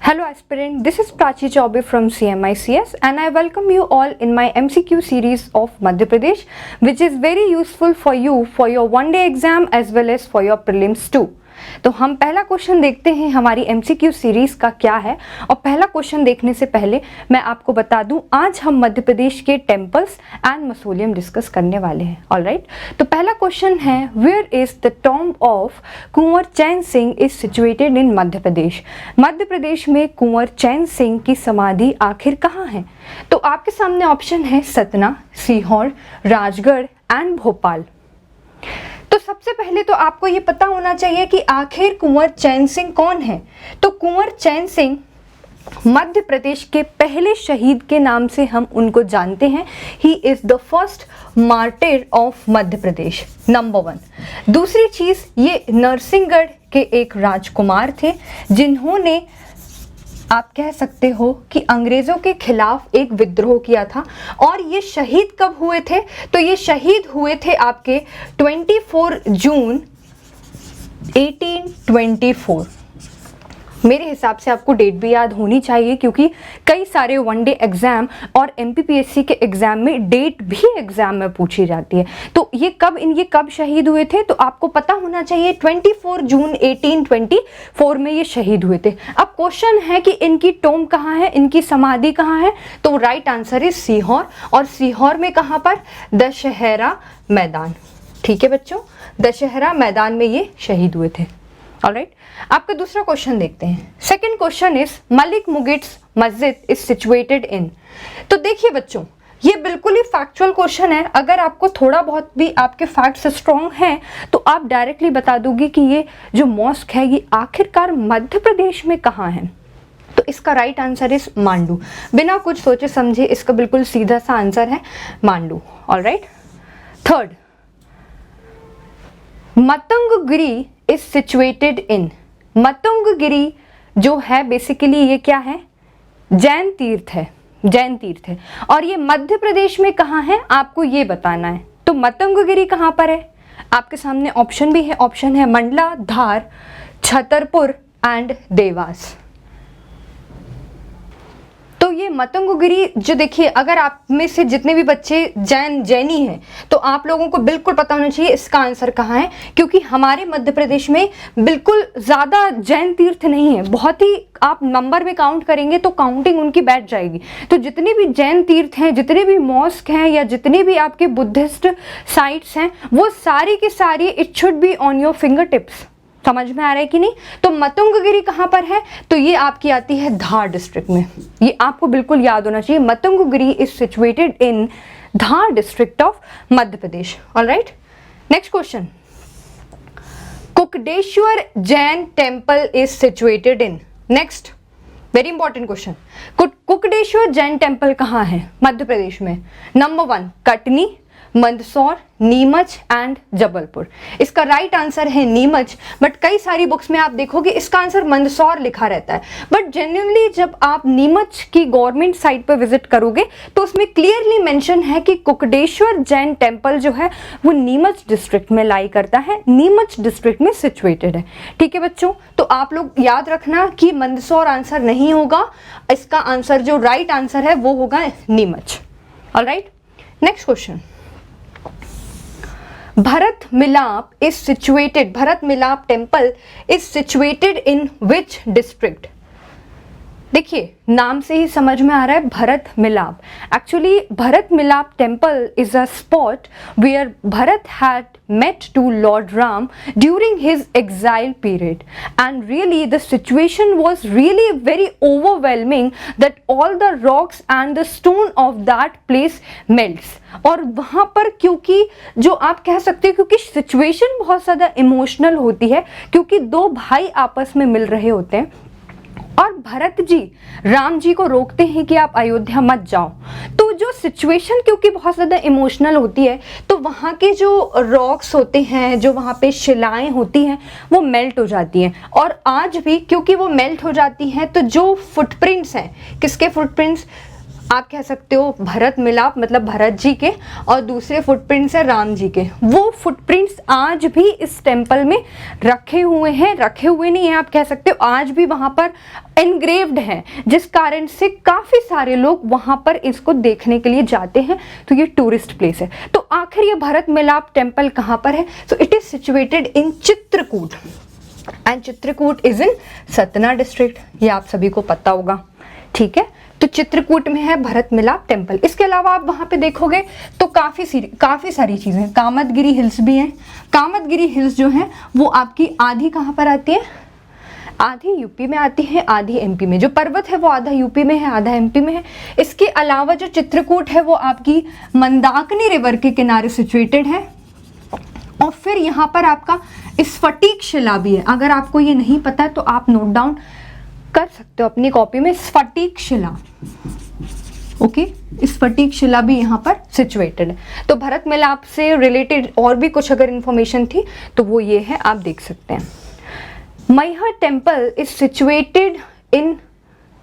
Hello aspirant, this is Prachi Chaubey from CMICS and I welcome you all in my MCQ series of Madhya Pradesh, which is very useful for you for your one day exam as well as for your prelims too. तो हम पहला question देखते हैं हमारी MCQ series का क्या है। और पहला क्वेश्चन देखने से पहले मैं आपको बता दूं, आज हम मध्य प्रदेश के टेम्पल्स एंड मसोलियम डिस्कस करने वाले हैं। ऑलराइट, तो पहला क्वेश्चन है, where is the tomb of Kunwar Chain Singh is situated in Madhya Pradesh. Madhya Pradesh में कुंवर चैन सिंह की समाधि आखिर कहाँ है? तो आपके सामने ऑप्शन है सतना, सीहोर, राजगढ़ एंड भोपाल। तो सबसे पहले तो आपको ये पता होना चाहिए कि आखिर कुंवर चैन सिंह कौन है। तो कुंवर चैन सिंह मध्य प्रदेश के पहले शहीद के नाम से हम उनको जानते हैं। He is the first martyr of Madhya Pradesh, number 1। दूसरी चीज, ये नरसिंहगढ़ के एक राजकुमार थे जिन्होंने, आप कह सकते हो कि अंग्रेजों के खिलाफ एक विद्रोह किया था। और ये शहीद कब हुए थे? तो ये शहीद हुए थे आपके 24 जून 1824। मेरे हिसाब से आपको डेट भी याद होनी चाहिए क्योंकि कई सारे वन डे एग्जाम और MPPSC के एग्जाम में डेट भी एग्जाम में पूछी जाती है। तो ये कब शहीद हुए थे? तो आपको पता होना चाहिए 24 जून 1824 में ये शहीद हुए थे। अब क्वेश्चन है कि इनकी टोम कहाँ है, इनकी समाधि कहाँ है? तो राइट आंसर इज सीहोर। और सीहोर में कहाँ पर? दशहरा मैदान। ठीक है बच्चों, दशहरा मैदान में ये शहीद हुए थे। ऑलराइट, आपका दूसरा क्वेश्चन देखते हैं। सेकंड क्वेश्चन इज, मलिक मुगिट्स मस्जिद इज सिचुएटेड इन। तो देखिए बच्चों, ये बिल्कुल ही फैक्चुअल क्वेश्चन है। अगर आपको थोड़ा बहुत भी आपके फैक्ट्स स्ट्रॉन्ग हैं तो आप डायरेक्टली बता दोगे कि ये जो मॉस्क है ये आखिरकार मध्य प्रदेश में कहाँ है। तो इसका राइट आंसर इज मांडू। बिना कुछ सोचे समझे इसका बिल्कुल सीधा सा आंसर है Mandu. Alright, third, Matangagiri is situated in. Matangagiri जो है बेसिकली ये क्या है? जैन तीर्थ है, जैन तीर्थ है। और ये मध्य प्रदेश में कहाँ है आपको ये बताना है। तो मतंगगिरी कहाँ पर है? आपके सामने ऑप्शन भी है, ऑप्शन है मंडला, धार, छतरपुर एंड देवास। तो ये मतंगगिरी जो, देखिए अगर आप में से जितने भी बच्चे जैनी हैं तो आप लोगों को बिल्कुल पता होना चाहिए इसका आंसर कहाँ है, क्योंकि हमारे मध्य प्रदेश में बिल्कुल ज़्यादा जैन तीर्थ नहीं है। बहुत ही आप नंबर में काउंट करेंगे तो काउंटिंग उनकी बैठ जाएगी। तो जितने भी जैन तीर्थ हैं, जितने भी मॉस्क हैं या जितने भी आपके बुद्धिस्ट साइट्स हैं, वो सारी की सारी it should be on your finger tips. समझ में आ रहा है कि नहीं? तो मतंगगिरी कहाँ पर है? तो ये आपकी आती है धार डिस्ट्रिक्ट में। ये आपको बिल्कुल याद होना चाहिए। Matangagiri is situated in Dhar district of Madhya Pradesh. Alright, next question, Kukdeshwar Jain temple is situated in. Next very important question, Kukdeshwar Jain temple कहाँ है मध्य प्रदेश में? Number 1 Katni, Mandsaur, Neemuch and Jabalpur. इसका राइट आंसर है नीमच, बट कई सारी बुक्स में आप देखोगे इसका आंसर मंदसौर लिखा रहता है। बट जेन्युइनली जब आप नीमच की गवर्नमेंट साइट पर विजिट करोगे तो उसमें क्लियरली मेंशन है कि कुकडेश्वर जैन टेम्पल जो है वो नीमच डिस्ट्रिक्ट में लाई करता है, नीमच डिस्ट्रिक्ट में सिचुएटेड है। ठीक है बच्चों, तो आप लोग याद रखना कि मंदसौर आंसर नहीं होगा, इसका आंसर जो राइट आंसर है वो होगा Neemuch. Alright, next question, Bharat Milap is situated, Bharat Milap temple is situated in which district? देखिए नाम से ही समझ में आ रहा है Bharat Milap. Actually Bharat Milap temple is a spot where Bharat had met to Lord Ram during his exile period, and really the situation was really very overwhelming that all the rocks and the stone of that place melts। और वहाँ पर क्योंकि जो आप कह सकते हैं क्योंकि सिचुएशन बहुत ज़्यादा इमोशनल होती है, क्योंकि दो भाई आपस में मिल रहे होते हैं और भरत जी राम जी को रोकते हैं कि आप अयोध्या मत जाओ। तो जो सिचुएशन क्योंकि बहुत ज़्यादा इमोशनल होती है तो वहाँ के जो रॉक्स होते हैं, जो वहाँ पे शिलाएं होती हैं वो मेल्ट हो जाती हैं। और आज भी क्योंकि वो मेल्ट हो जाती हैं तो जो फुटप्रिंट्स हैं, किसके फुटप्रिंट्स? आप कह सकते हो भरत मिलाप मतलब भरत जी के, और दूसरे फुटप्रिंट्स है राम जी के। वो फुटप्रिंट्स आज भी इस टेम्पल में रखे हुए हैं, रखे हुए नहीं है आप कह सकते हो, आज भी वहाँ पर एनग्रेव्ड हैं, जिस कारण से काफ़ी सारे लोग वहाँ पर इसको देखने के लिए जाते हैं। तो ये टूरिस्ट प्लेस है। तो आखिर ये भरत मिलाप टेम्पल कहाँ पर है? So it is situated in Chitrakoot, and Chitrakoot is in Satna district, ये आप सभी को पता होगा, ठीक है। तो चित्रकूट में है भरत मिलाप टेम्पल। इसके अलावा आप वहाँ पे देखोगे तो काफ़ी सारी चीज़ें, कामतगिरी हिल्स भी हैं। कामतगिरी हिल्स जो हैं वो आपकी आधी कहाँ पर आती है? आधी यूपी में आती है, आधी एमपी में। जो पर्वत है वो आधा यूपी में है, आधा एमपी में है। इसके अलावा जो चित्रकूट है वो आपकी मंदाकिनी रिवर के किनारे सिचुएटेड है। और फिर यहाँ पर आपका स्फटिक शिला भी है। अगर आपको ये नहीं पता है तो आप नोट डाउन कर सकते हो अपनी कॉपी में, स्फटिक शिला, ओके। स्फटिक शिला भी यहाँ पर सिचुएटेड है। तो भरत मिलाप से रिलेटेड और भी कुछ अगर इंफॉर्मेशन थी तो वो ये है, आप देख सकते हैं। Maihar temple is situated in,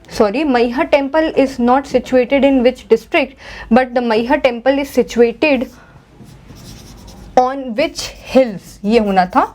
sorry, Maihar temple is not situated in which district, but the Maihar temple is situated on which hills? ये होना था,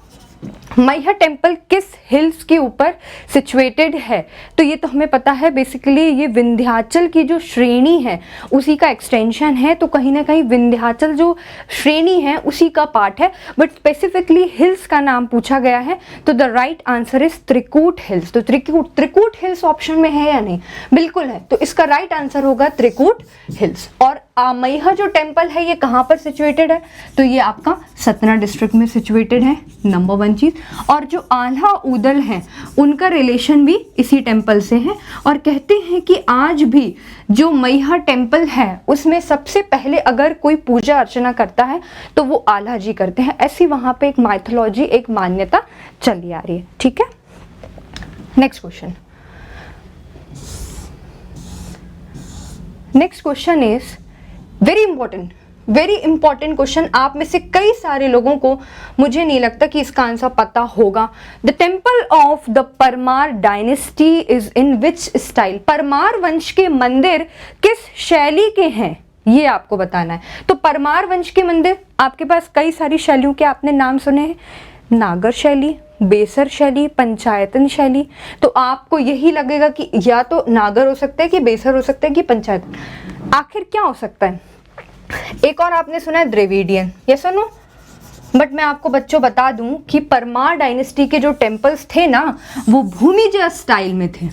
मैहर टेम्पल किस हिल्स के ऊपर सिचुएटेड है? तो ये तो हमें पता है, बेसिकली ये विंध्याचल की जो श्रेणी है उसी का एक्सटेंशन है। तो कहीं ना कहीं विंध्याचल जो श्रेणी है उसी का पार्ट है, बट स्पेसिफिकली हिल्स का नाम पूछा गया है। तो the right answer is Trikut hills. तो त्रिकूट हिल्स ऑप्शन में है या नहीं? बिल्कुल है। तो इसका राइट आंसर होगा त्रिकूट हिल्स। और मैहर जो टेम्पल है ये कहाँ पर सिचुएटेड है? तो ये आपका सतना डिस्ट्रिक्ट में सिचुएटेड है, नंबर 1 चीज। और जो आल्हा ऊदल हैं उनका रिलेशन भी इसी टेम्पल से है। और कहते हैं कि आज भी जो मैहर टेम्पल है उसमें सबसे पहले अगर कोई पूजा अर्चना करता है तो वो आल्हा जी करते हैं। ऐसी वहाँ पे एक माइथोलॉजी, एक मान्यता चली आ रही है, ठीक है। Next question, next question is very important question. आप में से कई सारे लोगों को मुझे नहीं लगता कि इसका आंसर पता होगा। The temple of the Parmar dynasty is in which style? Parmar वंश के मंदिर किस शैली के हैं ये आपको बताना है। तो परमार वंश के मंदिर आपके पास कई सारी शैलियों के आपने नाम सुने हैं, नागर शैली, बेसर शैली, पंचायतन शैली। तो आपको यही लगेगा कि या तो नागर हो सकता है, कि बेसर हो सकता है, कि पंचायतन। आखिर क्या हो सकता है? एक और आपने सुना है द्रविडियन, ये सुनो। बट मैं आपको बच्चों बता दूं कि परमार डायनेस्टी के जो टेम्पल्स थे ना वो भूमिजा स्टाइल में थे।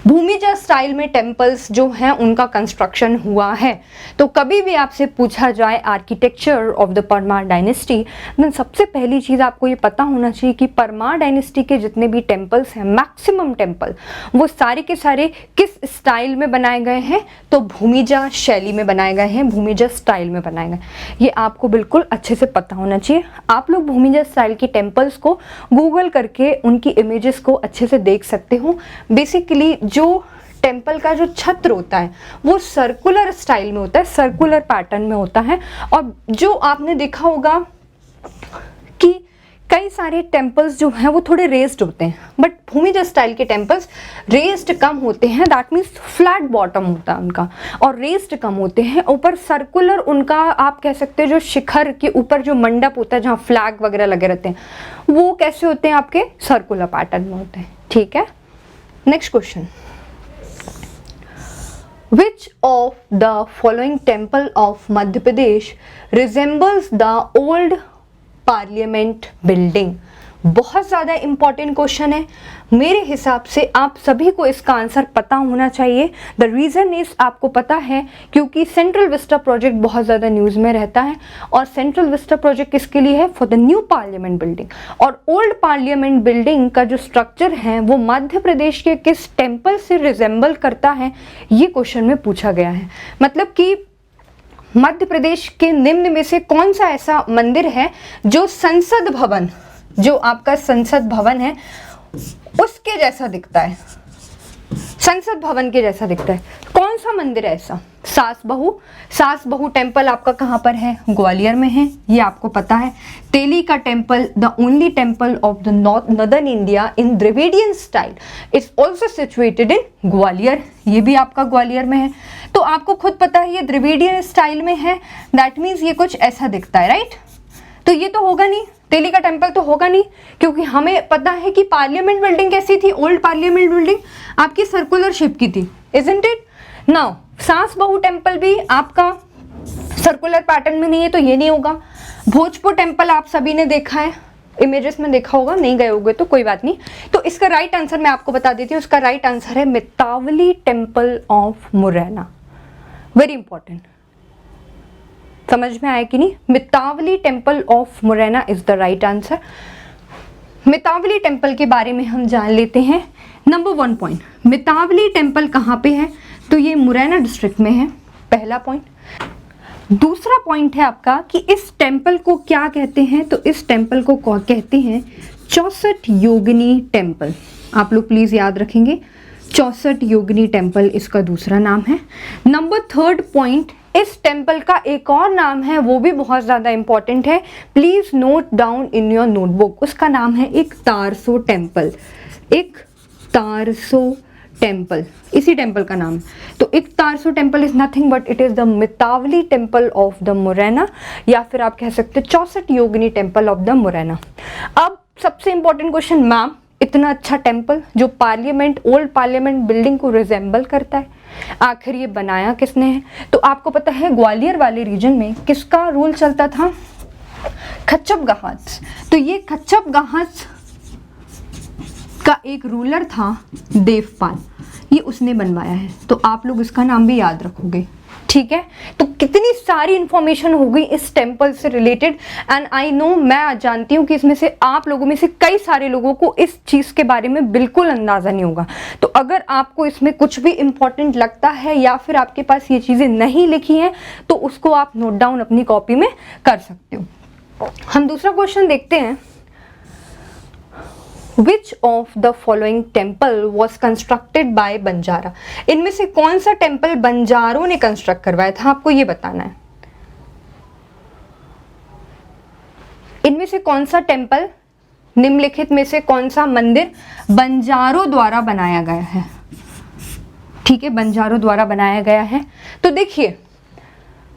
भूमिजा स्टाइल में टेम्पल्स जो हैं उनका कंस्ट्रक्शन हुआ है। तो कभी भी आपसे पूछा जाए architecture of the Parmar dynasty, then सबसे पहली चीज़ आपको ये पता होना चाहिए कि परमार डायनेस्टी के जितने भी टेम्पल्स हैं, मैक्सिमम टेम्पल, वो सारे के सारे किस स्टाइल में बनाए गए हैं? तो भूमिजा शैली में बनाए गए हैं, भूमिजा स्टाइल में बनाए गए। ये आपको बिल्कुल अच्छे से पता होना चाहिए। आप लोग भूमिजा स्टाइल के टेम्पल्स को गूगल करके उनकी इमेजेस को अच्छे से देख सकते हो। बेसिकली जो टेम्पल का जो छत्र होता है वो सर्कुलर स्टाइल में होता है, सर्कुलर पैटर्न में होता है। और जो आपने देखा होगा कि कई सारे टेम्पल्स जो हैं वो थोड़े रेस्ड होते हैं, बट भूमिजा स्टाइल के टेम्पल्स रेस्ड कम होते हैं। दैट मीन्स फ्लैट बॉटम होता है उनका, और रेस्ड कम होते हैं। ऊपर सर्कुलर उनका आप कह सकते हैं, जो शिखर के ऊपर जो मंडप होता है जहाँ फ्लैग वगैरह लगे रहते हैं, वो कैसे होते हैं? आपके सर्कुलर पैटर्न में होते हैं, ठीक है। Next question, Which of the following temple of Madhya Pradesh resembles the old parliament building? बहुत ज़्यादा इंपॉर्टेंट क्वेश्चन है। मेरे हिसाब से आप सभी को इसका आंसर पता होना चाहिए। द रीज़न इज, आपको पता है क्योंकि सेंट्रल विस्टा प्रोजेक्ट बहुत ज़्यादा न्यूज़ में रहता है। और सेंट्रल विस्टा प्रोजेक्ट किसके लिए है? For the new parliament building. और ओल्ड पार्लियामेंट बिल्डिंग का जो स्ट्रक्चर है वो मध्य प्रदेश के किस टेम्पल से रिजेंबल करता है, ये क्वेश्चन में पूछा गया है। मतलब कि मध्य प्रदेश के निम्न में से कौन सा ऐसा मंदिर है जो संसद भवन, जो आपका संसद भवन है उसके जैसा दिखता है, संसद भवन के जैसा दिखता है? कौन सा मंदिर है ऐसा? सास बहू टेम्पल आपका कहाँ पर है? ग्वालियर में है, ये आपको पता है। तेली का temple, the only temple of the northern India in Dravidian style, is also situated in Gwalior, ये भी आपका ग्वालियर में है। तो आपको खुद पता है ये द्रविडियन स्टाइल में है, दैट मीन्स ये कुछ ऐसा दिखता है, राइट? तो ये तो होगा नहीं, तेली का टेम्पल तो होगा नहीं, क्योंकि हमें पता है कि पार्लियामेंट बिल्डिंग कैसी थी, ओल्ड पार्लियामेंट बिल्डिंग आपकी सर्कुलर शेप की थी, इजंट इट? नाउ सास बहू टेम्पल भी आपका सर्कुलर पैटर्न में नहीं है, तो ये नहीं होगा। भोजपुर टेम्पल आप सभी ने देखा है, इमेजेस में देखा होगा, नहीं गए होंगे तो कोई बात नहीं। तो इसका राइट आंसर मैं आपको बता देती हूँ, इसका राइट आंसर है Mitawali temple of Morena. Very important, समझ में आया कि नहीं? Mitawali temple of Morena is the right answer. Mitawali temple के बारे में हम जान लेते हैं। नंबर 1 पॉइंट, मितावली टेम्पल कहाँ पे है? तो ये मुरैना डिस्ट्रिक्ट में है, पहला पॉइंट। दूसरा पॉइंट है आपका कि इस टेम्पल को क्या कहते हैं? तो इस टेम्पल को कहते हैं 64 योगिनी टेम्पल। आप लोग प्लीज याद रखेंगे, 64 योगिनी टेम्पल इसका दूसरा नाम है। नंबर 3 पॉइंट, इस टेम्पल का एक और नाम है, वो भी बहुत ज़्यादा इंपॉर्टेंट है, please note down in your notebook. उसका नाम है एक तारसो टेम्पल, एक तारसो टेम्पल, इसी टेम्पल का नाम। तो Ekattarso temple is nothing but it is the Mitaoli temple of the Morena, या फिर आप कह सकते हैं 64 Yogini temple of the Morena. अब सबसे इंपॉर्टेंट क्वेश्चन, मैम इतना अच्छा टेम्पल जो पार्लियामेंट, ओल्ड पार्लियामेंट बिल्डिंग को रिजेंबल करता है, आखिर ये बनाया किसने है? तो आपको पता है ग्वालियर वाले रीजन में किसका रूल चलता था? खच्चप गाहत। तो ये खच्चप गाहत का एक रूलर था देवपाल, ये उसने बनवाया है, तो आप लोग इसका नाम भी याद रखोगे, ठीक है? तो कितनी सारी इंफॉर्मेशन हो गई इस टेम्पल से रिलेटेड, एंड आई नो, मैं जानती हूँ कि इसमें से आप लोगों में से कई सारे लोगों को इस चीज़ के बारे में बिल्कुल अंदाज़ा नहीं होगा। तो अगर आपको इसमें कुछ भी इंपॉर्टेंट लगता है या फिर आपके पास ये चीज़ें नहीं लिखी हैं, तो उसको आप नोट डाउन अपनी कॉपी में कर सकते हो। हम दूसरा क्वेश्चन देखते हैं। Which of the following temple was constructed by Banjara? इनमें से कौन सा टेम्पल बंजारों ने कंस्ट्रक्ट करवाया था, आपको ये बताना है। इनमें से कौन सा टेम्पल, निम्नलिखित में से कौन सा मंदिर बंजारों द्वारा बनाया गया है? ठीक है, बंजारों द्वारा बनाया गया है। तो देखिए,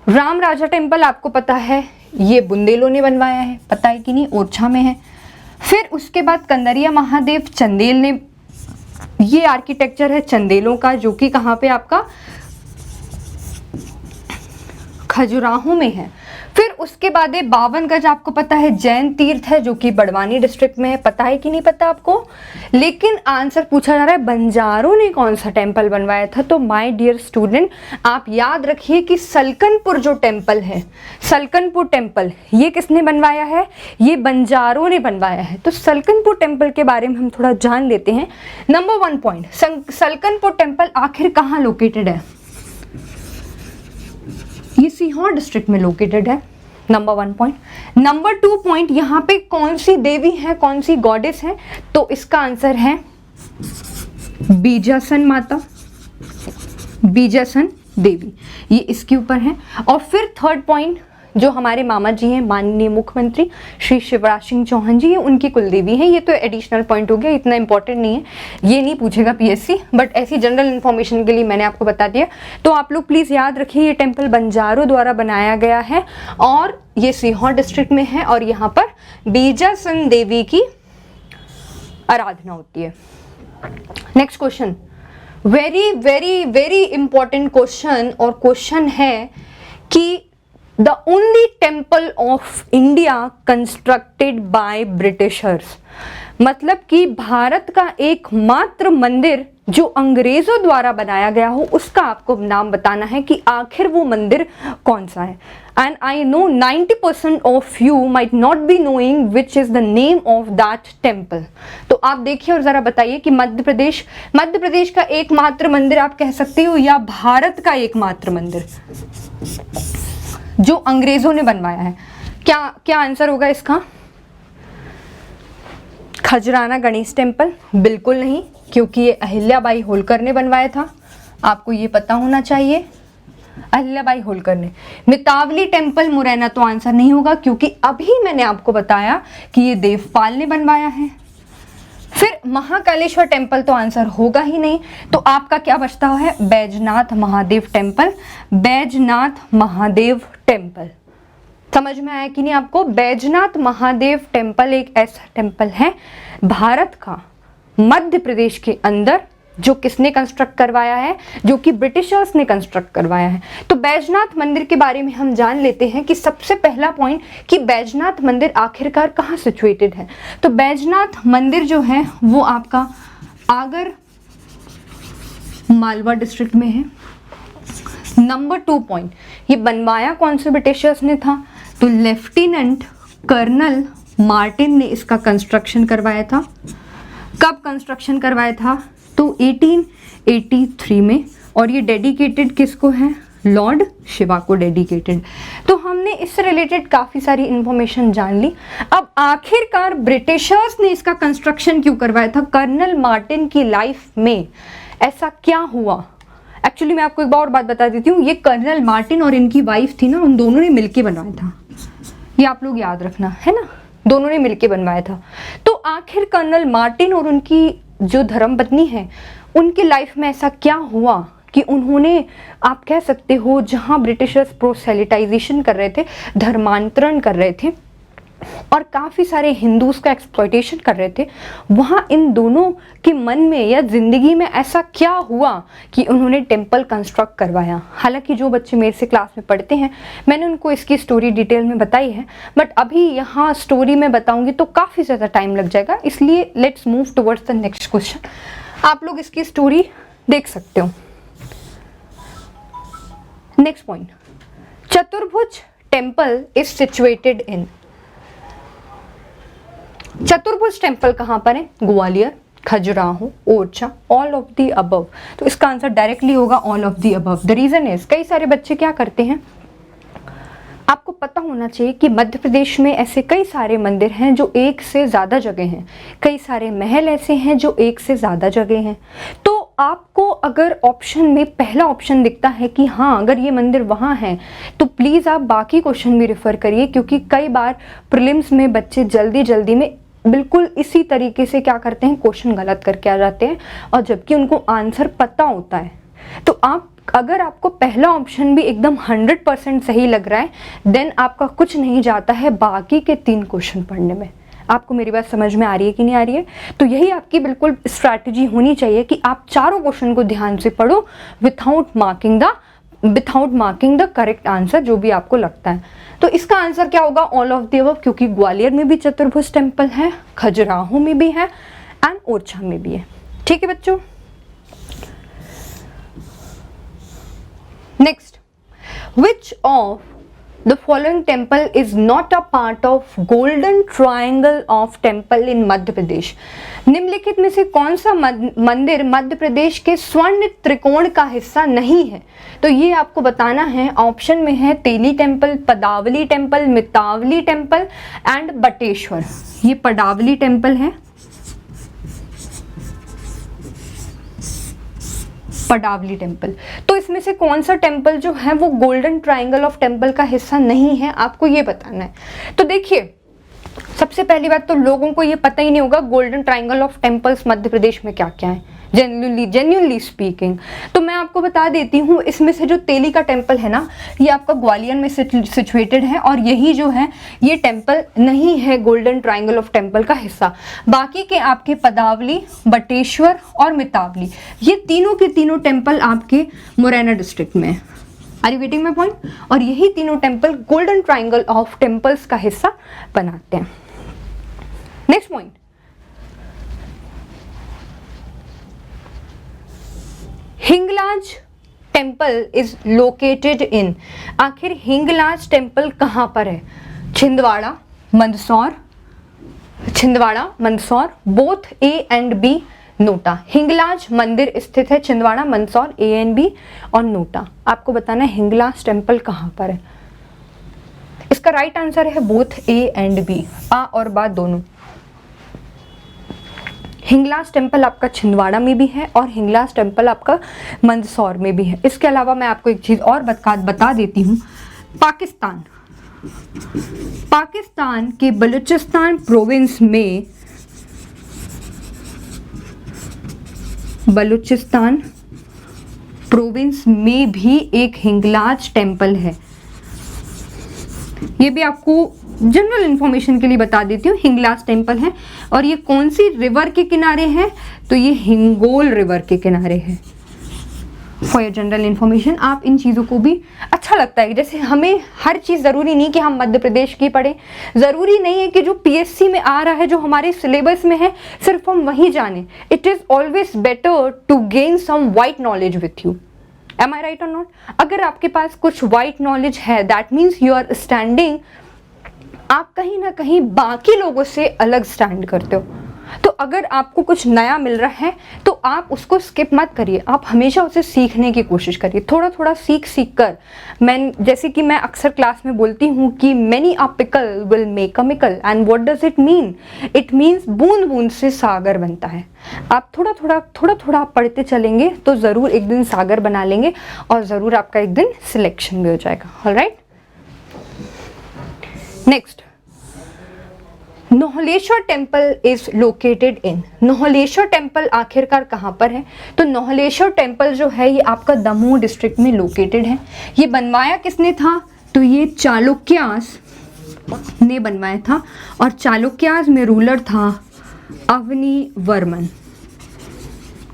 राम राजा टेम्पल आपको पता है, ये बुंदेलों ने बनवाया है, पता है कि नहीं? ओरछा में है। फिर उसके बाद कंदरिया महादेव चंदेल ने, ये आर्किटेक्चर है चंदेलों का, जो कि कहाँ पे आपका खजुराहो में है। फिर उसके बाद 52 गज आपको पता है जैन तीर्थ है, जो कि बड़वानी डिस्ट्रिक्ट में है, पता है कि नहीं पता आपको? लेकिन आंसर पूछा जा रहा है बंजारों ने कौन सा टेम्पल बनवाया था। तो माय डियर स्टूडेंट, आप याद रखिए कि सलकनपुर जो टेम्पल है, सलकनपुर टेम्पल, ये किसने बनवाया है? ये बंजारों ने बनवाया है। तो सलकनपुर टेम्पल के बारे में हम थोड़ा जान लेते हैं। नंबर 1 पॉइंट, सलकनपुर टेम्पल आखिर कहाँ लोकेटेड है? ये सीहोर डिस्ट्रिक्ट में लोकेटेड है, नंबर 1 पॉइंट। नंबर 2 पॉइंट, यहाँ पे कौन सी देवी है, कौन सी गॉडेस है? तो इसका आंसर है बीजासन माता, बीजासन देवी, ये इसके ऊपर है। और फिर 3rd पॉइंट, जो हमारे मामा जी हैं, माननीय मुख्यमंत्री श्री शिवराज सिंह चौहान जी, ये उनकी कुलदेवी है। ये तो एडिशनल पॉइंट हो गया, इतना इंपॉर्टेंट नहीं है, ये नहीं पूछेगा पीएससी, बट ऐसी जनरल इन्फॉर्मेशन के लिए मैंने आपको बता दिया। तो आप लोग प्लीज़ याद रखिए, ये टेम्पल बंजारों द्वारा बनाया गया है और ये सीहोर डिस्ट्रिक्ट में है, और यहाँ पर बीजासन देवी की आराधना होती है। Next question, very very very important question, और क्वेश्चन है कि The only temple of India constructed by Britishers, मतलब कि भारत का एकमात्र मंदिर जो अंग्रेजों द्वारा बनाया गया हो, उसका आपको नाम बताना है कि आखिर वो मंदिर कौन सा है। And I know 90% of you might not be knowing which is the name of that temple. तो आप देखिए और जरा बताइए कि मध्य प्रदेश का एकमात्र मंदिर आप कह सकते हो, या भारत का एकमात्र मंदिर जो अंग्रेजों ने बनवाया है? क्या आंसर होगा इसका? खजराना गणेश टेम्पल? बिल्कुल नहीं, क्योंकि ये अहिल्याबाई होलकर ने बनवाया था, आपको ये पता होना चाहिए। अहिल्याबाई होलकर ने। मितावली टेम्पल मुरैना तो आंसर नहीं होगा, क्योंकि अभी मैंने आपको बताया कि ये देवपाल ने बनवाया है। फिर महाकालेश्वर टेम्पल तो आंसर होगा ही नहीं, तो आपका क्या बचता है, बैजनाथ महादेव टेम्पल। बैजनाथ महादेव टेम्पल समझ में आया कि नहीं आपको? बैजनाथ महादेव टेम्पल एक ऐसा टेम्पल है भारत का, मध्य प्रदेश के अंदर, जो किसने कंस्ट्रक्ट करवाया है, जो कि ब्रिटिशर्स ने कंस्ट्रक्ट करवाया है। तो बैजनाथ मंदिर के बारे में हम जान लेते हैं कि सबसे पहला पॉइंट कि बैजनाथ मंदिर आखिरकार कहाँ सिचुएटेड है। तो बैजनाथ मंदिर जो है वो आपका आगर मालवा डिस्ट्रिक्ट में है। नंबर 2 पॉइंट, ये बनवाया कौन से ब्रिटिशर्स ने था, तो लेफ्टिनेंट कर्नल मार्टिन ने इसका कंस्ट्रक्शन करवाया था। कब कंस्ट्रक्शन करवाया था, तो 1883 में, और ये डेडिकेटेड किसको है, लॉर्ड शिवा को डेडिकेटेड। तो हमने इससे रिलेटेड काफ़ी सारी इंफॉर्मेशन जान ली। अब आखिरकार ब्रिटिशर्स ने इसका कंस्ट्रक्शन क्यों करवाया था, कर्नल मार्टिन की लाइफ में ऐसा क्या हुआ। एक्चुअली मैं आपको एक बार और बात बता देती हूँ, ये कर्नल मार्टिन और इनकी वाइफ थी ना, उन दोनों ने मिलके बनवाया था, ये आप लोग याद रखना है ना, दोनों ने मिलके बनवाया था। तो आखिर कर्नल मार्टिन और उनकी जो धर्मपत्नी है, उनकी लाइफ में ऐसा क्या हुआ कि उन्होंने, आप कह सकते हो, जहां ब्रिटिशर्स प्रोसेलिटाइजेशन कर रहे थे, धर्मांतरण कर रहे थे और काफ़ी सारे हिंदूज का एक्सप्लॉयटेशन कर रहे थे, वहाँ इन दोनों के मन में या ज़िंदगी में ऐसा क्या हुआ कि उन्होंने टेम्पल कंस्ट्रक्ट करवाया। हालांकि जो बच्चे मेरे से क्लास में पढ़ते हैं, मैंने उनको इसकी स्टोरी डिटेल में बताई है, बट अभी यहाँ स्टोरी में बताऊंगी तो काफ़ी ज़्यादा टाइम लग जाएगा, इसलिए let's move towards the next question. आप लोग इसकी स्टोरी देख सकते हो। Next point, Chaturbhuj temple is situated in. Chaturbhuj temple कहाँ पर है, Gwalior, Khajuraho, Orchha, all of the above. तो इसका आंसर डायरेक्टली होगा all of the above. The reason is, कई सारे बच्चे क्या करते हैं, आपको पता होना चाहिए कि मध्य प्रदेश में ऐसे कई सारे मंदिर हैं जो एक से ज़्यादा जगह हैं, कई सारे महल ऐसे हैं जो एक से ज़्यादा जगह हैं। तो आपको अगर ऑप्शन में पहला ऑप्शन दिखता है कि हाँ अगर ये मंदिर वहाँ है, तो प्लीज़ आप बाकी क्वेश्चन भी रेफर करिए, क्योंकि कई बार प्रीलिम्स में बच्चे जल्दी जल्दी में बिल्कुल इसी तरीके से क्या करते हैं, क्वेश्चन गलत करके आ जाते हैं, और जबकि उनको आंसर पता होता है। तो आप, अगर आपको पहला ऑप्शन भी एकदम 100% सही लग रहा है, देन आपका कुछ नहीं जाता है बाकी के 3 क्वेश्चन पढ़ने में। आपको मेरी बात समझ में आ रही है कि नहीं आ रही है? तो यही आपकी बिल्कुल स्ट्रैटेजी होनी चाहिए कि आप चारों क्वेश्चन को ध्यान से पढ़ो without marking the correct answer जो भी आपको लगता है। तो इसका आंसर क्या होगा, ऑल ऑफ द अबव, क्योंकि ग्वालियर में भी चतुर्भुज टेम्पल है, खजुराहो में भी है एंड ओरछा में भी है। ठीक है बच्चों। Next, which of the following temple is not a part of golden triangle of temple in Madhya Pradesh. निम्नलिखित में से कौन सा मंदिर मध्य प्रदेश के स्वर्ण त्रिकोण का हिस्सा नहीं है? तो ये आपको बताना है। ऑप्शन में है तेली टेम्पल, पदावली temple, Mitawali temple and Bateshwar. ये पदावली टेम्पल है, पडावली टेम्पल। तो इसमें से कौन सा टेम्पल जो है वो गोल्डन ट्रायंगल ऑफ टेम्पल का हिस्सा नहीं है, आपको ये बताना है। तो देखिए, सबसे पहली बात तो लोगों को ये पता ही नहीं होगा गोल्डन ट्रायंगल ऑफ टेम्पल्स मध्य प्रदेश में क्या क्या है, जेन्युइनली स्पीकिंग। तो मैं आपको बता देती हूँ, इसमें से जो तेली का टेम्पल है ना, ये आपका ग्वालियर में सिचुएटेड है, और यही जो है ये टेम्पल नहीं है गोल्डन ट्रायंगल ऑफ टेम्पल का हिस्सा। बाकी के आपके पदावली, बटेश्वर और मितावली, ये तीनों के तीनों टेम्पल आपके मुरैना डिस्ट्रिक्ट में है। Are you getting my point? और यही तीनों temple golden triangle of temples का हिस्सा बनाते हैं। Next point, Hinglaj temple is located in. आखिर हिंगलाज टेम्पल कहाँ पर है? Chhindwara, Mandsaur, both A and B, NOTA. Hinglaj मंदिर स्थित है Chhindwara, Mandsaur, A and B और नोटा। आपको बताना है हिंगलाज टेम्पल कहाँ पर है। इसका राइट आंसर है बोथ ए एंड बी, आ और बा दोनों। हिंगलाज टेम्पल आपका छिंदवाड़ा में भी है और हिंगलाज टेम्पल आपका मंदसौर में भी है। इसके अलावा मैं आपको एक चीज़ और बता देती हूँ। पाकिस्तान के बलूचिस्तान प्रोविंस में भी एक हिंगलाज टेम्पल है। ये भी आपको जनरल इंफॉर्मेशन के लिए बता देती हूँ, हिंगलाज टेम्पल है। और ये कौन सी रिवर के किनारे है? तो ये हिंगोल रिवर के किनारे है। फॉर योर जनरल इन्फॉर्मेशन, आप इन चीज़ों को भी अच्छा लगता है। जैसे हमें हर चीज़ ज़रूरी नहीं कि हम मध्य प्रदेश की पढ़ें, ज़रूरी नहीं है कि जो पीएससी में आ रहा है, जो हमारे सिलेबस में है, सिर्फ हम वही जानें। It is always better to gain some wide knowledge with you. Am I right और नॉट? अगर आपके पास कुछ वाइड नॉलेज है, that means you are standing, आप कहीं ना कहीं बाकी लोगों से अलग स्टैंड करते हो। तो अगर आपको कुछ नया मिल रहा है तो आप उसको स्किप मत करिए, आप हमेशा उसे सीखने की कोशिश करिए। थोड़ा थोड़ा सीख कर, जैसे कि मैं अक्सर क्लास में बोलती हूँ कि many a pickle will make a mickle. And what does it mean? It means बूंद बूंद से सागर बनता है। आप थोड़ा थोड़ा पढ़ते चलेंगे तो ज़रूर एक दिन सागर बना लेंगे और ज़रूर आपका एक दिन सिलेक्शन भी हो जाएगा। Alright, next, Nohleshwar temple is located in. Nohleshwar temple आखिरकार कहाँ पर है? तो नोहलेश्वर टेम्पल जो है ये आपका दमोह डिस्ट्रिक्ट में लोकेटेड है। ये बनवाया किसने था? तो ये चालुक्यास ने बनवाया था और चालुक्यास में रूलर था अवनी वर्मन।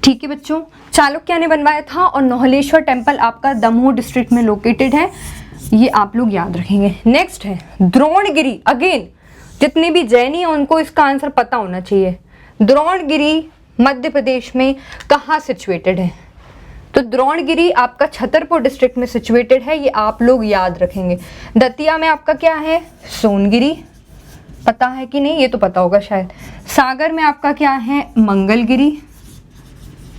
ठीक है बच्चों, चालुक्य ने बनवाया था और नोहलेश्वर टेम्पल आपका दमोह डिस्ट्रिक्ट में लोकेटेड है। ये आप लोग याद रखेंगे। नेक्स्ट है द्रोणगिरी। अगेन जितने भी जैनी हैं उनको इसका आंसर पता होना चाहिए। द्रोणगिरी मध्य प्रदेश में कहाँ सिचुएटेड है? तो द्रोणगिरी आपका छतरपुर डिस्ट्रिक्ट में सिचुएटेड है, ये आप लोग याद रखेंगे। दतिया में आपका क्या है? सोनगिरी। पता है कि नहीं? ये तो पता होगा शायद। सागर में आपका क्या है? मंगलगिरी।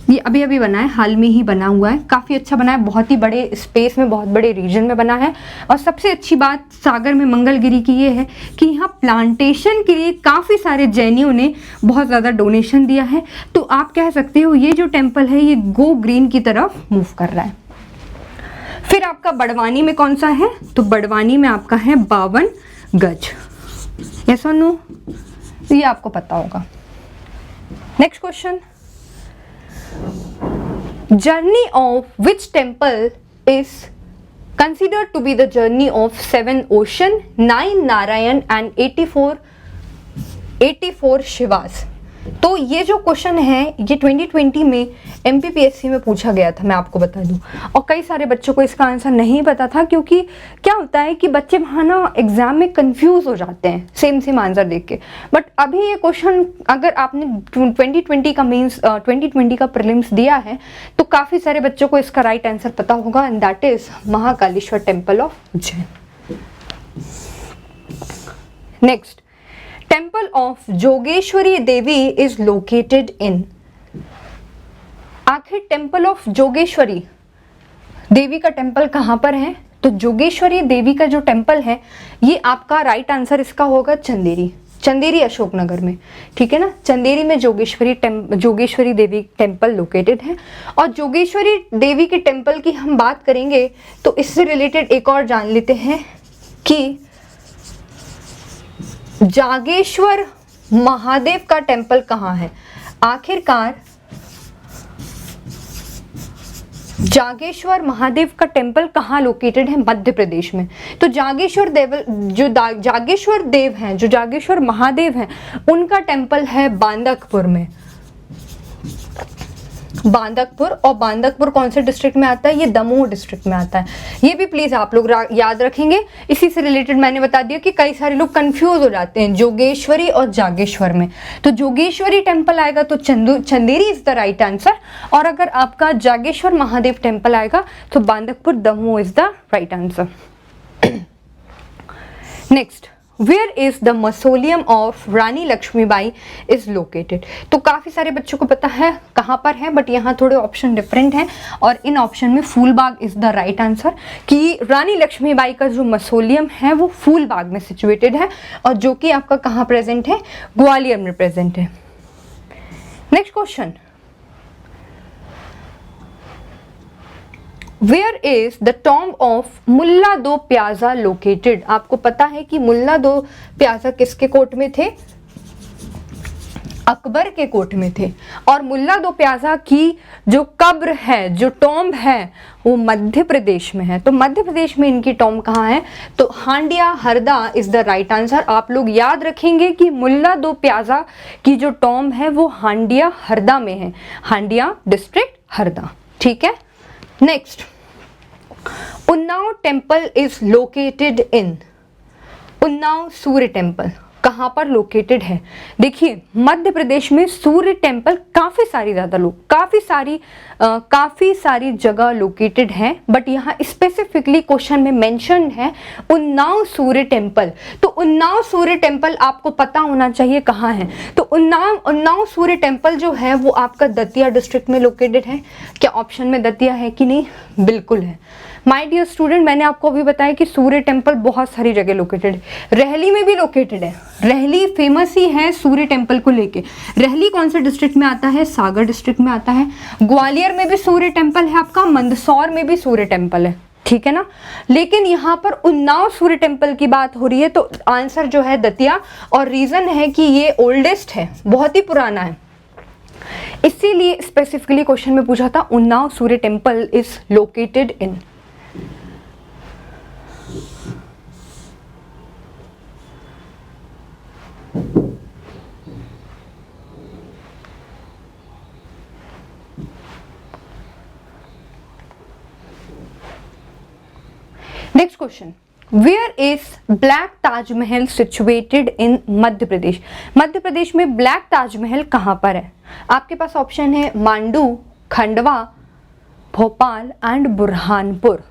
ये अभी अभी बना है, हाल में ही बना हुआ है, काफ़ी अच्छा बना है, बहुत ही बड़े स्पेस में, बहुत बड़े रीजन में बना है। और सबसे अच्छी बात सागर में मंगलगिरी की ये है कि यहाँ प्लांटेशन के लिए काफ़ी सारे जैनियों ने बहुत ज़्यादा डोनेशन दिया है। तो आप कह सकते हो ये जो टेम्पल है ये गो ग्रीन की तरफ मूव कर रहा है। फिर आपका बड़वानी में कौन सा है? तो बड़वानी में आपका है 52 गज। यस और नो? ये आपको पता होगा। Next question, journey of which temple is considered to be the journey of 7 ocean, 9 Narayan and 84 Shivas। तो ये जो क्वेश्चन है ये 2020 में MPPSC में पूछा गया था, मैं आपको बता दूं। और कई सारे बच्चों को इसका आंसर नहीं पता था, क्योंकि क्या होता है कि बच्चे वहाँ ना एग्जाम में कंफ्यूज हो जाते हैं सेम आंसर देख के। बट अभी ये क्वेश्चन अगर आपने 2020 का प्रीलिम्स दिया है तो काफ़ी सारे बच्चों को इसका राइट आंसर पता होगा, and that is Mahakaleshwar temple of Ujjain. Next, temple of Jogeshwari Devi is located in. आखिर टेम्पल ऑफ जोगेश्वरी देवी का टेम्पल कहाँ पर है? तो जोगेश्वरी देवी का जो टेम्पल है ये आपका राइट आंसर इसका होगा चंदेरी अशोकनगर में। ठीक है ना, चंदेरी में जोगेश्वरी देवी टेम्पल लोकेटेड है। और जोगेश्वरी देवी के टेम्पल की हम बात करेंगे तो इससे रिलेटेड एक और जान लेते हैं कि जागेश्वर महादेव का टेम्पल कहाँ है। आखिरकार जागेश्वर महादेव का टेम्पल कहाँ लोकेटेड है? मध्य प्रदेश में। तो जागेश्वर महादेव हैं उनका टेम्पल है बांदकपुर में। बांदकपुर, और बांदकपुर कौन से डिस्ट्रिक्ट में आता है? ये दमोह डिस्ट्रिक्ट में आता है। ये भी प्लीज आप लोग याद रखेंगे। इसी से रिलेटेड मैंने बता दिया कि कई सारे लोग कंफ्यूज हो जाते हैं जोगेश्वरी और जागेश्वर में। तो जोगेश्वरी टेम्पल आएगा तो Chanderi is the right answer, और अगर आपका जागेश्वर महादेव टेम्पल आएगा तो Bandakpur Damoh is the right answer. Next, where is the mausoleum of Rani Laxmibai is located. तो काफ़ी सारे बच्चों को पता है कहाँ पर है, बट यहाँ थोड़े ऑप्शन डिफरेंट हैं, और इन ऑप्शन में Phoolbagh is the right answer, कि रानी लक्ष्मीबाई का जो मसोलियम है वो फूलबाग में सिचुएटेड है, और जो कि आपका कहाँ प्रेजेंट है? ग्वालियर में प्रेजेंट है। Next question, where is the tomb of Mulla Do Pyaza located. आपको पता है कि मुल्ला दो प्याजा किसके कोर्ट में थे? अकबर के कोर्ट में थे। और मुल्ला दो प्याजा की जो कब्र है, जो टॉम्ब है, वो मध्य प्रदेश में है। तो मध्य प्रदेश में इनकी टॉम्ब कहाँ है? तो Handia Harda is the right answer. आप लोग याद रखेंगे कि मुल्ला दो प्याजा की जो टॉम्ब है वो हांडिया हरदा में है, हांडिया डिस्ट्रिक्ट हरदा। ठीक है। Next, Unnao temple is located in. Unnao Surya temple कहाँ पर लोकेटेड है? देखिए, मध्य प्रदेश में सूर्य टेम्पल काफ़ी सारी जगह लोकेटेड है, बट यहाँ स्पेसिफिकली क्वेश्चन में मेंशन है उन्नाव सूर्य टेम्पल। तो उन्नाव सूर्य टेम्पल आपको पता होना चाहिए कहाँ है। तो उन्नाव सूर्य टेम्पल जो है वो आपका दतिया डिस्ट्रिक्ट में लोकेटेड है। क्या ऑप्शन में दतिया है कि नहीं? बिल्कुल है। माय डियर स्टूडेंट, मैंने आपको अभी बताया कि सूर्य टेम्पल बहुत सारी जगह लोकेटेड है। रहली में भी लोकेटेड है। रहली फेमस ही है सूर्य टेम्पल को लेके। रहली कौन से डिस्ट्रिक्ट में आता है? सागर डिस्ट्रिक्ट में आता है। ग्वालियर में भी सूर्य टेम्पल है आपका, मंदसौर में भी सूर्य टेम्पल है। ठीक है ना। लेकिन यहाँ पर उन्नाव सूर्य टेम्पल की बात हो रही है, तो आंसर जो है दतिया। और रीजन है कि ये ओल्डेस्ट है, बहुत ही पुराना है, इसीलिए स्पेसिफिकली क्वेश्चन में पूछा था Unnao Surya temple is located in. Next question, where is black Taj Mahal situated in Madhya Pradesh. Madhya Pradesh में ब्लैक ताजमहल कहां पर है? आपके पास ऑप्शन है मांडू, खंडवा, भोपाल एंड बुरहानपुर।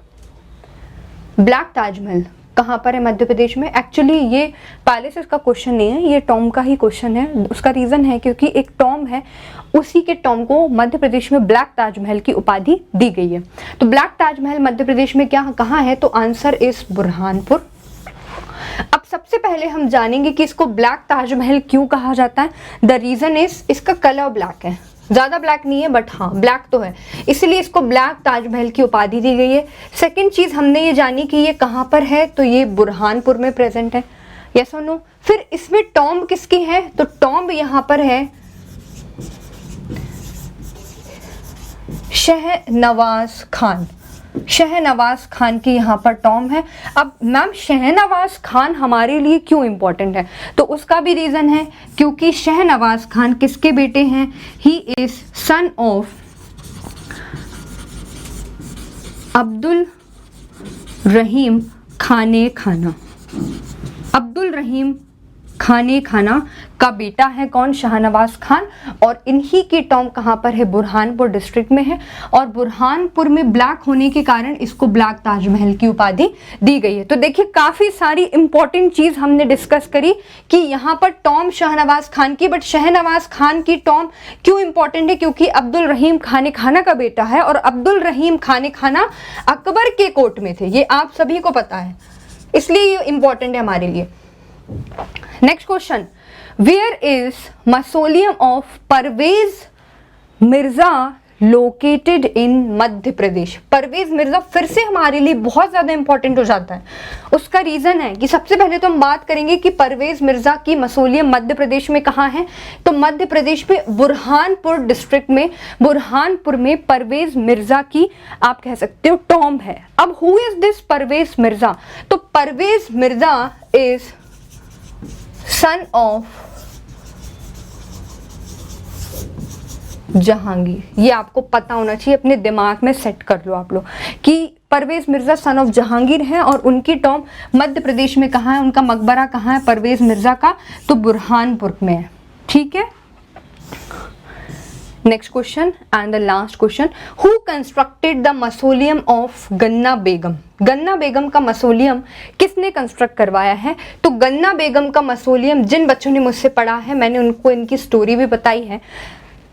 ब्लैक ताजमहल कहाँ पर है मध्य प्रदेश में? एक्चुअली ये पैलेसेस का क्वेश्चन नहीं है, ये टॉम्ब का ही क्वेश्चन है। उसका रीज़न है क्योंकि एक टॉम्ब है, उसी के टॉम्ब को मध्य प्रदेश में ब्लैक ताजमहल की उपाधि दी गई है। तो ब्लैक ताजमहल मध्य प्रदेश में कहाँ है? तो आंसर इज बुरहानपुर। अब सबसे पहले हम जानेंगे कि इसको ब्लैक ताजमहल क्यों कहा जाता है। द रीज़न इज इसका कलर ब्लैक है, ज़्यादा ब्लैक नहीं है बट हाँ ब्लैक तो है, इसलिए इसको ब्लैक ताजमहल की उपाधि दी गई है। सेकंड चीज़ हमने ये जानी कि ये कहाँ पर है, तो ये बुरहानपुर में प्रेजेंट है। यस और नो। फिर इसमें टॉम्ब किसकी है? तो टॉम्ब यहाँ पर है शहनवाज खान। शहनवाज खान की यहाँ पर टॉम्ब है। अब मैम शहनवाज खान हमारे लिए क्यों इंपॉर्टेंट है? तो उसका भी रीज़न है क्योंकि शहनवाज खान किसके बेटे हैं? He is son of Abdul Rahim Khane Khana. Abdul Rahim Khane खाना का बेटा है कौन? शाहनवाज खान। और इन्हीं की टॉम्ब कहाँ पर है? बुरहानपुर डिस्ट्रिक्ट में है। और बुरहानपुर में ब्लैक होने के कारण इसको ब्लैक ताजमहल की उपाधि दी गई है। तो देखिए काफ़ी सारी इंपॉर्टेंट चीज़ हमने डिस्कस करी कि यहाँ पर टॉम्ब शाहनवाज खान की, बट शहनवाज खान की टॉम्ब क्यों इंपॉर्टेंट है? क्योंकि अब्दुल रहीम खाने खाना का बेटा है और अब्दुल रहीम खाने खाना अकबर के कोर्ट में थे, ये आप सभी को पता है, इसलिए ये इंपॉर्टेंट है हमारे लिए। Next question, where is mausoleum of Parvez Mirza located in Madhya Pradesh. Parvez Mirza फिर से हमारे लिए बहुत ज़्यादा इंपॉर्टेंट हो जाता है। उसका रीज़न है कि सबसे पहले तो हम बात करेंगे कि परवेज मिर्जा की मसोलियम मध्य प्रदेश में कहाँ है। तो मध्य प्रदेश में बुरहानपुर डिस्ट्रिक्ट में, बुरहानपुर में परवेज मिर्जा की आप कह सकते हो टॉम्ब है। अब who is this Parvez Mirza? तो Parvez Mirza is son of Jahangir. ये आपको पता होना चाहिए, अपने दिमाग में सेट कर लो आप लोग कि परवेज मिर्जा सन ऑफ जहांगीर हैं और उनकी टॉम्ब मध्य प्रदेश में कहाँ है, उनका मकबरा कहाँ है परवेज मिर्जा का? तो बुरहानपुर में है। ठीक है। Next question and the last question, who constructed the mausoleum of Ganna Begum. गन्ना बेगम का मसोलियम किसने कंस्ट्रक्ट करवाया है? तो गन्ना बेगम का मसोलियम, जिन बच्चों ने मुझसे पढ़ा है मैंने उनको इनकी स्टोरी भी बताई है,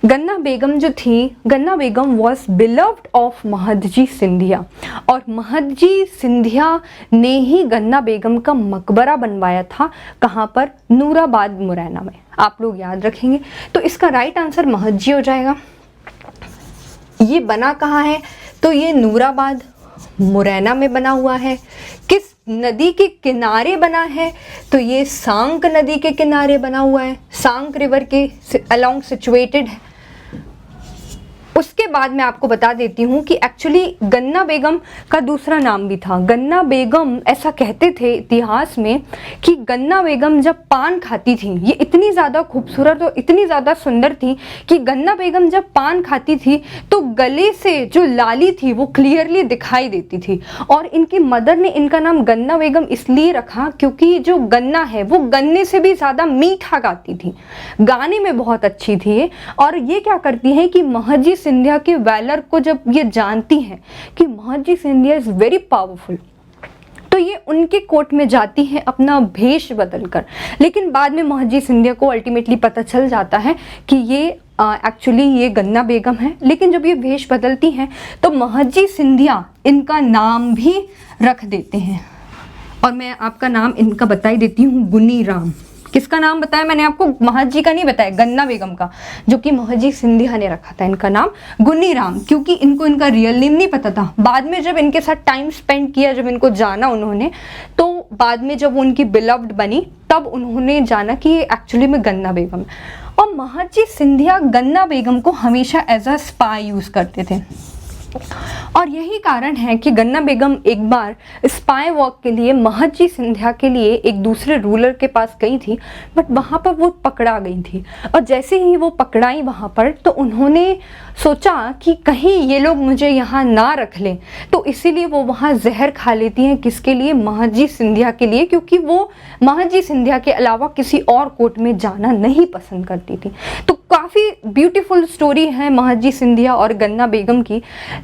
गन्ना बेगम जो थी, गन्ना बेगम वॉज बिलव्ड ऑफ महदजी सिंधिया, और महदजी सिंधिया ने ही गन्ना बेगम का मकबरा बनवाया था। कहाँ पर? नूराबाद मुरैना में। आप लोग याद रखेंगे। तो इसका राइट आंसर महदजी हो जाएगा। ये बना कहाँ है? तो ये नूराबाद मुरैना में बना हुआ है। किस नदी के किनारे बना है? तो ये सांक नदी के किनारे बना हुआ है, सांक रिवर के अलोंग सिचुएटेड है। उसके बाद मैं आपको बता देती हूँ कि एक्चुअली गन्ना बेगम का दूसरा नाम भी था। गन्ना बेगम, ऐसा कहते थे इतिहास में कि गन्ना बेगम जब पान खाती थी, ये इतनी ज़्यादा खूबसूरत और इतनी ज़्यादा सुंदर थी कि गन्ना बेगम जब पान खाती थी तो गले से जो लाली थी वो क्लियरली दिखाई देती थी। और इनकी मदर ने इनका नाम गन्ना बेगम इसलिए रखा क्योंकि जो गन्ना है वो गन्ने से भी ज़्यादा मीठा गाती थी, गाने में बहुत अच्छी थी ये। और ये क्या करती हैं कि महदजी सिंधिया के वैलर को जब ये जानती हैं कि महदजी सिंधिया इज वेरी पावरफुल, तो ये उनके कोर्ट में जाती हैं अपना भेष बदलकर। लेकिन बाद में महदजी सिंधिया को अल्टीमेटली पता चल जाता है कि ये एक्चुअली ये गन्ना बेगम है। लेकिन जब ये भेष बदलती हैं तो महदजी सिंधिया इनका नाम भी रख देते हैं। और मैं आपका नाम इनका बता ही देती हूँ, गुनी राम। किसका नाम बताया मैंने आपको? महदजी का नहीं बताया, गन्ना बेगम का, जो कि महदजी सिंधिया ने रखा था इनका नाम गुनी राम, क्योंकि इनको इनका रियल नेम नहीं पता था। बाद में जब इनके साथ टाइम स्पेंड किया, जब इनको जाना उन्होंने, तो बाद में जब वो उनकी बिलव्ड बनी तब उन्होंने जाना कि ये एक्चुअली में गन्ना बेगम है। और महदजी सिंधिया गन्ना बेगम को हमेशा एज अ स्पाई यूज़ करते थे। और यही कारण है कि गन्ना बेगम एक बार स्पाई वर्क के लिए महदजी सिंधिया के लिए एक दूसरे रूलर के पास गई थी, बट वहाँ पर वो पकड़ा गई थी। और जैसे ही वो पकड़ाई वहाँ पर, तो उन्होंने सोचा कि कहीं ये लोग मुझे यहाँ ना रख लें, तो इसीलिए वो वहाँ जहर खा लेती हैं। किसके लिए? महदजी सिंधिया के लिए, क्योंकि वो महदजी सिंधिया के अलावा किसी और कोर्ट में जाना नहीं पसंद करती थी। तो काफ़ी ब्यूटीफुल स्टोरी है महदजी सिंधिया और गन्ना बेगम की।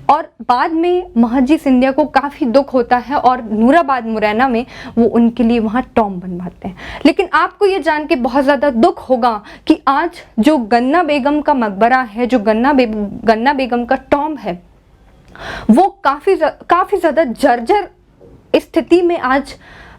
और बाद में महदजी सिंधिया को काफ़ी दुख होता है और नूराबाद मुरैना में वो उनके लिए वहाँ टॉम बनवाते हैं। लेकिन आपको ये जान के बहुत ज़्यादा दुख होगा कि आज जो गन्ना बेगम का मकबरा है, जो गन्ना बेगम का टॉम है, वो काफ़ी ज़्यादा जर्जर स्थिति में आज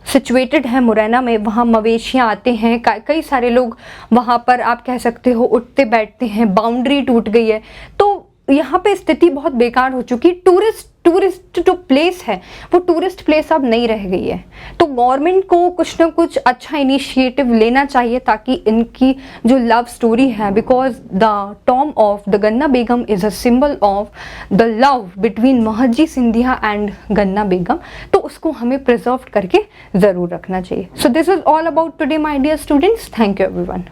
सिचुएटेड है मुरैना में। वहाँ मवेशियाँ आते हैं, कई सारे लोग वहाँ पर आप कह सकते हो उठते बैठते हैं, बाउंड्री टूट गई है। तो यहाँ पे स्थिति बहुत बेकार हो चुकी। टूरिस्ट जो प्लेस है वो टूरिस्ट प्लेस अब नहीं रह गई है। तो गवर्नमेंट को कुछ ना कुछ अच्छा इनिशिएटिव लेना चाहिए ताकि इनकी जो लव स्टोरी है, because the tomb of the Ganna Begum is a symbol of the love between Mahadji Scindia and Ganna Begum, तो उसको हमें प्रिजर्व करके ज़रूर रखना चाहिए। So this is all about today my dear students. Thank you everyone.